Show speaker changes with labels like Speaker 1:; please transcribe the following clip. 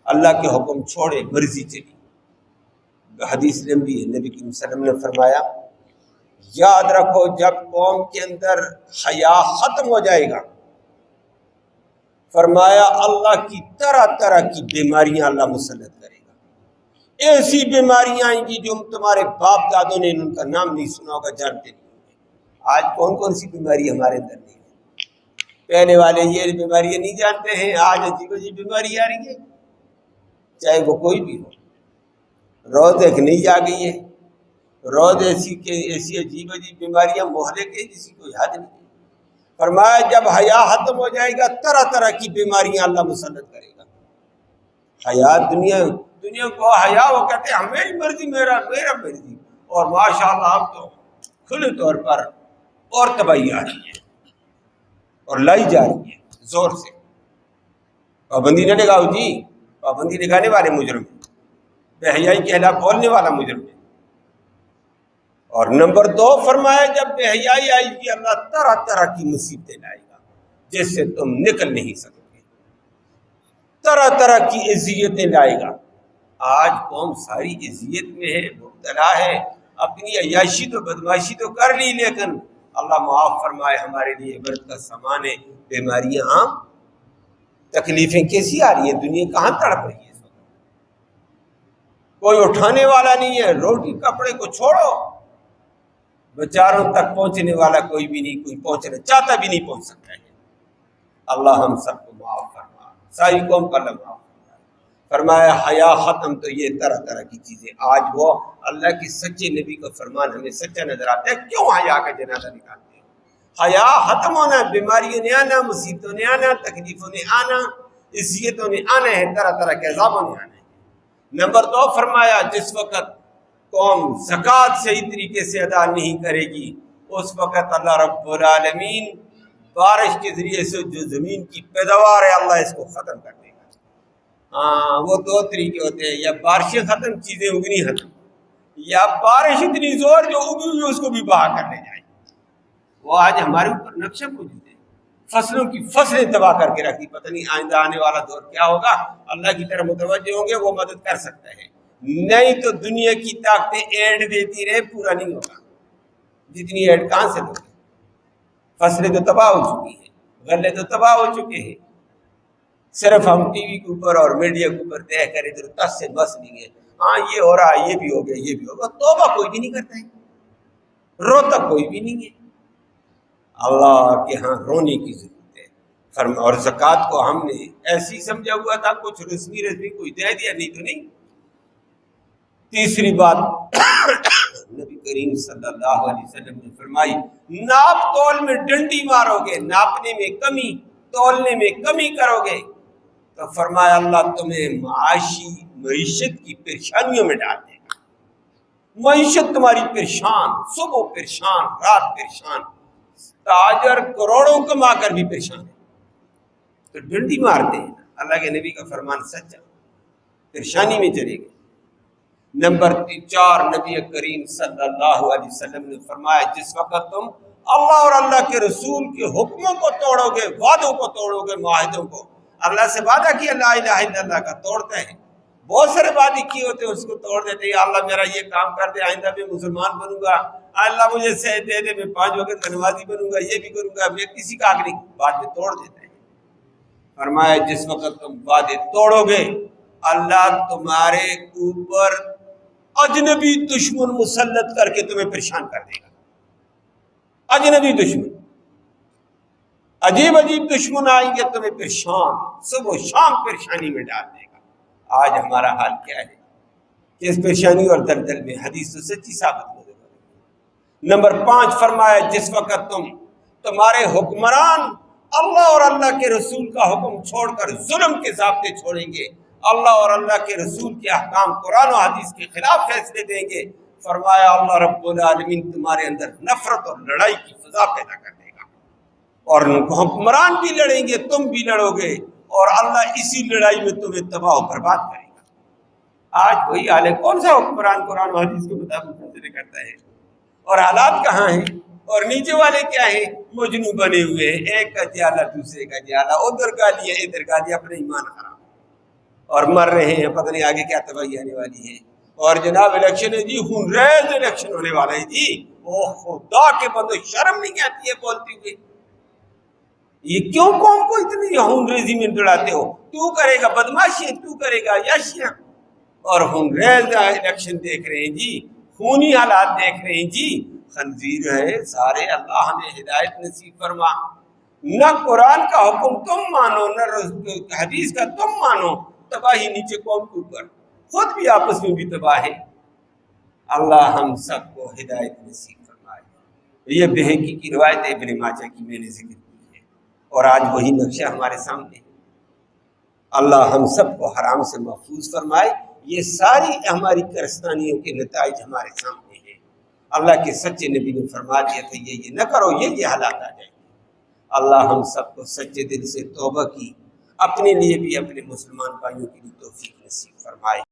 Speaker 1: اللہ کے حکم چھوڑے مرضی چلی۔ حدیث لمبی ہے، نبی کریم صلی اللہ علیہ وسلم نے فرمایا یاد رکھو جب قوم کے اندر حیا ختم ہو جائے گا، فرمایا اللہ کی طرح طرح کی بیماریاں اللہ مسلط کرے گا۔ ایسی بیماریاں آئیں گی جو تمہارے باپ دادوں نے ان کا نام نہیں سنا ہوگا، جانتے نہیں ہوگے۔ آج کون کون سی بیماری ہمارے اندر نہیں ہے؟ پہلے والے یہ بیماریاں نہیں جانتے ہیں، آج عجیب عجیب بیماری آ رہی ہے، چاہے وہ کوئی بھی ہو۔ روز ایک نئی آ گئی ہے، روز ایسی عجیب عجیب بیماریاں محلے کے جس کی کوئی حد نہیں۔ فرمایا جب حیا ختم ہو جائے گا طرح طرح کی بیماریاں اللہ مسلط کرے گا۔ حیا دنیا کو حیا وہ کہتے ہیں میری مرضی، میرا مرضی، اور ماشاءاللہ اب تو کھلے طور پر اور تباہی آ رہی ہے اور لائی جا رہی ہے زور سے۔ پابندی نہ لگاؤ جی، پابندی لگانے والے مجرم ہیں، بے حیائی کے خلاف بولنے والا مجرم ہے۔ اور نمبر 2 فرمایا جب بے حیائی آئے گی اللہ طرح طرح کی مصیبتیں لائے گا جس سے تم نکل نہیں سکو گے، طرح طرح کی اذیتیں لائے گا۔ آج قوم ساری اذیت میں ہے، مبتلا ہے، اپنی عیاشی تو بدماشی تو کر لی، لیکن اللہ معاف فرمائے ہمارے لیے عبرت کا سامان ہے۔ بیماریاں عام، تکلیفیں کیسی آ رہی ہیں، دنیا کہاں تڑپ رہی ہے اس وقت، کوئی اٹھانے والا نہیں ہے۔ روٹی کپڑے کو چھوڑو، بیچاروں تک پہنچنے والا کوئی بھی نہیں، کوئی پہنچنا چاہتا بھی نہیں پہنچ سکتا ہے۔ اللہ ہم سب کو معاف فرما، ساری قوم کا اللہ معاف فرمائے۔ فرمایا حیا ختم، تو یہ طرح طرح کی چیزیں آج وہ اللہ کے سچے نبی کا فرمان ہمیں سچا نظر آتا ہے، کیوں حیا کا جنازہ نکالتے ہیں؟ حیا ختم ہونا، بیماریوں نے آنا، مصیبتوں نے آنا، تکلیفوں نے آنا، اذیتوں نے آنا ہے، طرح طرح کے عذابوں نے آنا ہے۔ نمبر 2 فرمایا جس وقت قوم زکوٰۃ صحیح طریقے سے ادا نہیں کرے گی اس وقت اللہ رب العالمین بارش کے ذریعے سے جو زمین کی پیداوار ہے اللہ اس کو ختم کر دے گا۔ وہ 2 طریقے ہوتے ہیں، یا بارشیں ختم، چیزیں اگنی ختم، یا بارش اتنی زور جو اگی ہوئی اس کو بھی بہا کر لے جائے۔ وہ آج ہمارے اوپر نقشہ موجود ہے، فصلوں کی فصلیں تباہ کر کے رکھی، پتہ نہیں آئندہ آنے والا دور کیا ہوگا۔ اللہ کی طرف متوجہ ہوں گے، وہ مدد کر سکتا ہے، نہیں تو دنیا کی طاقتیں ایڈ دیتی رہے، پورا نہیں ہوگا۔ جتنی ایڈ کہاں سے دوگے؟ فصلیں تو تباہ ہو چکی ہیں، غلے تو تباہ ہو چکے ہیں، صرف ہم ٹی وی کے اوپر اور میڈیا کے اوپر دیکھ کر ادھر تس سے بس نہیں ہے، ہاں یہ ہو رہا ہے، یہ بھی ہو گیا، یہ بھی ہوگا، توبہ کوئی بھی نہیں کرتا ہے، روتا کوئی بھی نہیں ہے۔ اللہ کے ہاں رونے کی ضرورت ہے۔ اور زکوٰۃ کو ہم نے ایسی سمجھا ہوا تھا، کچھ رسمی کوئی دے دیا، نہیں تو نہیں۔ تیسری بات نبی کریم صلی اللہ علیہ وسلم نے فرمائی ناپ تول میں ڈنڈی مارو گے، ناپنے میں کمی، تولنے میں کمی کرو گے تو فرمایا اللہ تمہیں معیشت کی پریشانیوں میں ڈال دے گا۔ معیشت تمہاری پریشان، صبح پریشان، رات پریشان، تاجر کروڑوں کما کر بھی پریشان ہے تو ڈنڈی مارتے ہیں۔ اللہ کے نبی کا فرمان سچا، پریشانی میں چلے گئے۔ نمبر 4 نبی کریم صلی اللہ علیہ وسلم نے فرمایا جس وقت تم اللہ اور اللہ کے رسول کے حکموں کو توڑو گے، وعدوں کو توڑو گے، معاہدوں کو، اللہ سے وعدہ کیا لا الہ الا اللہ کا، توڑتے ہیں، بہت سارے وعدے کیے ہوتے ہیں اس کو توڑ دیتے ہیں۔ اللہ میرا یہ کام کر دے، آئندہ میں مسلمان بنوں گا، اللہ مجھے صحت دے دے، میں 5 وقت کا نمازی بنوں گا، یہ بھی کروں گا، میں کسی کا حق نہیں، بعد میں توڑ دیتے ہیں۔ فرمایا جس وقت تم وعدے توڑو گے اللہ تمہارے اوپر اجنبی دشمن مسلط کر کے تمہیں پریشان کر دے گا۔ اجنبی دشمن، عجیب عجیب دشمن آئیں گے تمہیں پریشان، صبح و شام پریشانی میں ڈال دے گا۔ آج ہمارا حال کیا ہے کہ اس پریشانی اور دلدل میں حدیث تو سچی ثابت ہو گئی۔ نمبر 5 فرمایا جس وقت تمہارے حکمران اللہ اور اللہ کے رسول کا حکم چھوڑ کر ظلم کے ضابطے چھوڑیں گے، اللہ اور اللہ کے رسول کے احکام قرآن و حدیث کے خلاف فیصلے دیں گے، فرمایا اللہ رب العالمین تمہارے اندر نفرت اور لڑائی کی فضا پیدا کر دے گا، اور حکمران بھی لڑیں گے، تم بھی لڑو گے، اور اللہ اسی لڑائی میں تمہیں تباہ و برباد کرے گا۔ آج وہی حال ہے، کون سا حکمران قرآن و حدیث کے مطابق فیصلے کرتا ہے؟ اور حالات کہاں ہیں؟ اور نیچے والے کیا ہیں؟ مجنو بنے ہوئے ہیں، ایک کا جیالہ دوسرے کا جیالہ، ادھر کا لیا ادھر کا لیا، اپنے ایمان خراب۔ اور مر رہے ہیں، پتہ نہیں آگے کیا تباہی آنے والی ہے۔ اور جناب الیکشن ہے جی، خون ریز الیکشن ہونے والا ہے جی، او خدا کے بندو شرم نہیں آتی ہے بولتے ہوئے؟ یہ کیوں قوم کو اتنی خون ریزی میں ڈراتے ہو؟ تو کرے گا بدماشی، تو کرے گا یاشیاں، اور خون ریز الیکشن دیکھ رہے ہیں جی، خونی حالات دیکھ رہے ہیں جی۔ خنزیر ہے سارے، اللہ ہمیں ہدایت نصیب فرما۔ نہ قرآن کا حکم تم مانو، نہ حدیث کا تم مانو، تباہی نیچے قوم کے اوپر، خود بھی آپس میں بھی تباہ ہے۔ اللہ ہم سب کو ہدایت نصیب فرمائے۔ یہ بہقی کی روایت ابن ماجہ کی میں نے ذکر کی ہے، اور آج وہی نقشہ ہمارے سامنے ہے۔ اللہ ہم سب کو حرام سے محفوظ فرمائے۔ یہ ساری ہماری کرستانیوں کے نتائج ہمارے سامنے ہیں۔ اللہ کے سچے نبی نے فرما دیا تھا یہ نہ کرو، یہ حالات آ جائیں گے۔ اللہ ہم سب کو سچے دل سے توبہ کی، اپنے لیے بھی اپنے مسلمان بھائیوں کے لیے توفیق نصیب فرمائے۔